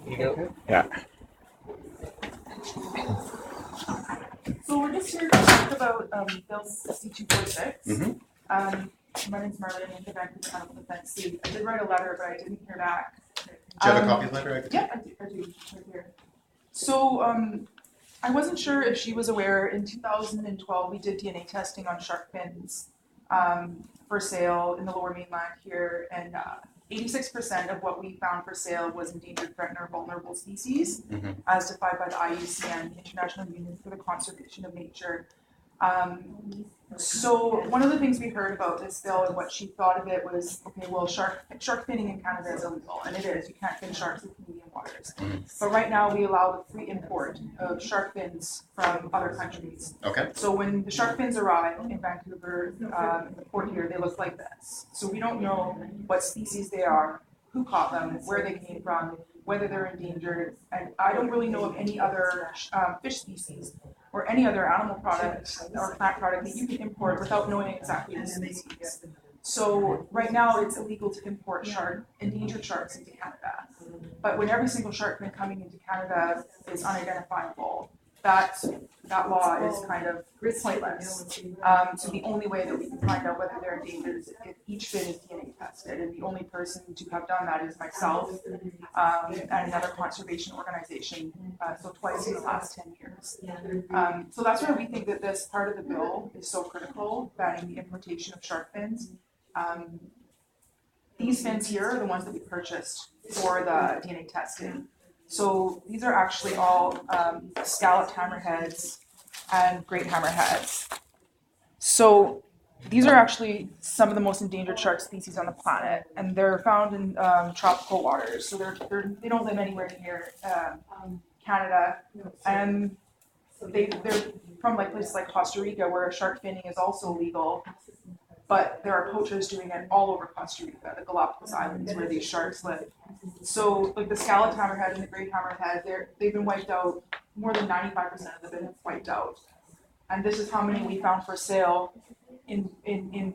you go. Okay. Yeah. So we're just here to talk about Bill C-246. My name's Marlene. I'm with the Vancouver Animal Defense League. I did write a letter, but I didn't hear back. Do you have a copy of the letter? Yeah, I do. Right here. So I wasn't sure if she was aware. In 2012, we did DNA testing on shark fins for sale in the Lower Mainland here, and 86% of what we found for sale was endangered, threatened, or vulnerable species, as defined by the IUCN, the International Union for the Conservation of Nature. So one of the things we heard about this bill and what she thought of it was, okay, well, shark finning in Canada is illegal, and it is. You can't fin sharks in Canadian waters. But right now we allow the free import of shark fins from other countries. Okay. So when the shark fins arrive in Vancouver, in the port here, they look like this. So we don't know what species they are, who caught them, where they came from, whether they're endangered, and I don't really know of any other fish species or any other animal product or plant product that you can import without knowing exactly the species. So right now it's illegal to import endangered sharks into Canada. But when every single shark fin coming into Canada is unidentifiable, that law is kind of pointless. So the only way that we can find out whether they're endangered is if each fin is DNA tested, and the only person to have done that is myself and another conservation organization, so twice in the last 10 years. So that's why we think that this part of the bill is so critical, banning the importation of shark fins. These fins here are the ones that we purchased for the DNA testing. So these are actually all scalloped hammerheads and great hammerheads. So these are actually some of the most endangered shark species on the planet, and they're found in tropical waters. So they don't live anywhere near Canada, and they're from places like Costa Rica, where shark finning is also legal. But there are poachers doing it all over Costa Rica, the Galapagos Islands, where these sharks live. So, the scalloped hammerhead and the great hammerhead, they've been wiped out. More than 95% of them have been wiped out. And this is how many we found for sale in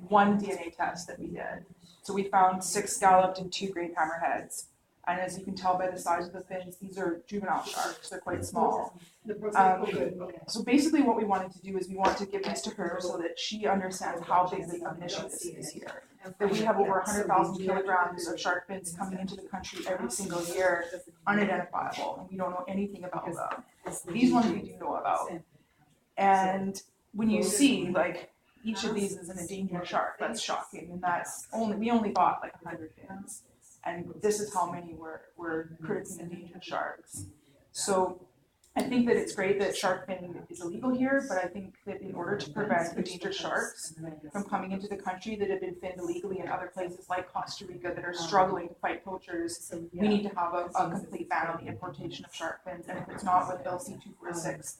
one DNA test that we did. So we found 6 scalloped and 2 great hammerheads. And as you can tell by the size of the fins, these are juvenile sharks. They're quite small. So basically what we wanted to do is we wanted to give this to her so that she understands how big of an issue this is here. That we have over 100,000 kilograms of shark fins coming into the country every single year, unidentifiable, and we don't know anything about them. These ones we do know about. And when you see, each of these is an endangered shark, that's shocking. And we only bought 100 fins. And this is how many were critically endangered sharks. So I think that it's great that shark finning is illegal here, but I think that in order to prevent endangered sharks from coming into the country that have been finned illegally in other places like Costa Rica that are struggling to fight poachers, we need to have a complete ban on the importation of shark fins. And if it's not with Bill C-246,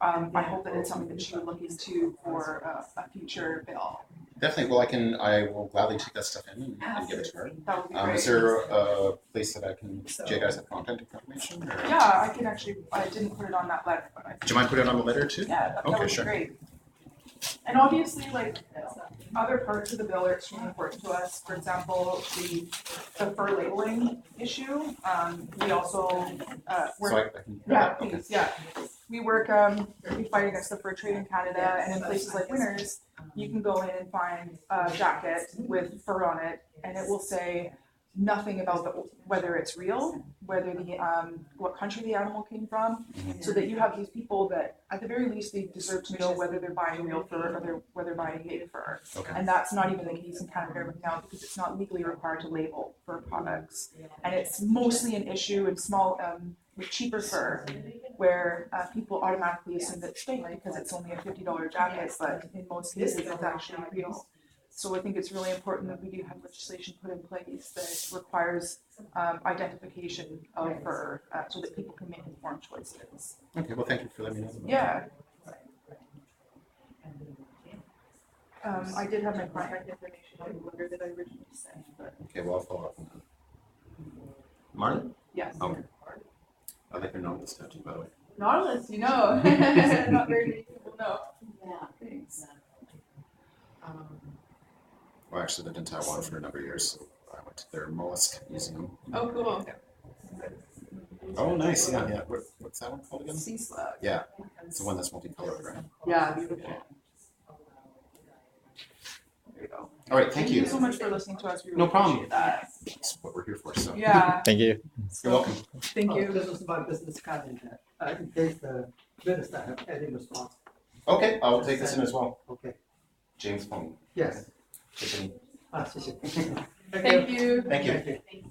I hope that it's something that she would look into for a future bill. Definitely. Well, I will gladly take that stuff in and give it to her. That would be great. Is there a place that do you guys have contact information? Or? Yeah, I can actually, I didn't put it on that letter, but Do you mind putting it on the letter too? Yeah, that Okay, would sure. be great. And obviously, other parts of the bill are extremely important to us. For example, the fur labeling issue. We also work. So I can Yeah, please. Yeah, we work. We fight against the fur trade in Canada, and in places like Winners, you can go in and find a jacket with fur on it, and it will say nothing about whether it's real, whether what country the animal came from, so that you have these people that at the very least they deserve to know whether they're buying real fur or whether they're buying fake fur. Okay. And that's not even the case in Canada right now because it's not legally required to label fur products, and it's mostly an issue in small with cheaper fur, where people automatically assume that it's fake because it's only a $50 jacket, but in most cases it's actually real. So I think it's really important that we do have legislation put in place that requires identification of fur so that people can make informed choices. Okay, well, thank you for letting me know. Yeah. I did have my contact information on the letter that I originally sent, but Okay, well, I'll follow up on that. Marlon? yes. Okay. I like your novelist tattoo, by the way. Nautilus, not very many people know. Yeah. Thanks. Well, I actually lived in Taiwan for a number of years, so I went to their mollusk museum. Oh, cool. Yeah. Oh, nice, yeah. What's that one called again? Sea slug. Yeah, it's the one that's multicolored, right? Yeah, beautiful. There you go. All right, thank you. so much for listening to us. We really No problem. appreciate that. That's what we're here for, so. Yeah. Thank you. You're welcome. Thank you. This is about business card in case the minister have any response. Okay, I'll take this in as well. Okay, James phone. yes. Tiffany. 谢谢。Thank you. Thank you. Thank you.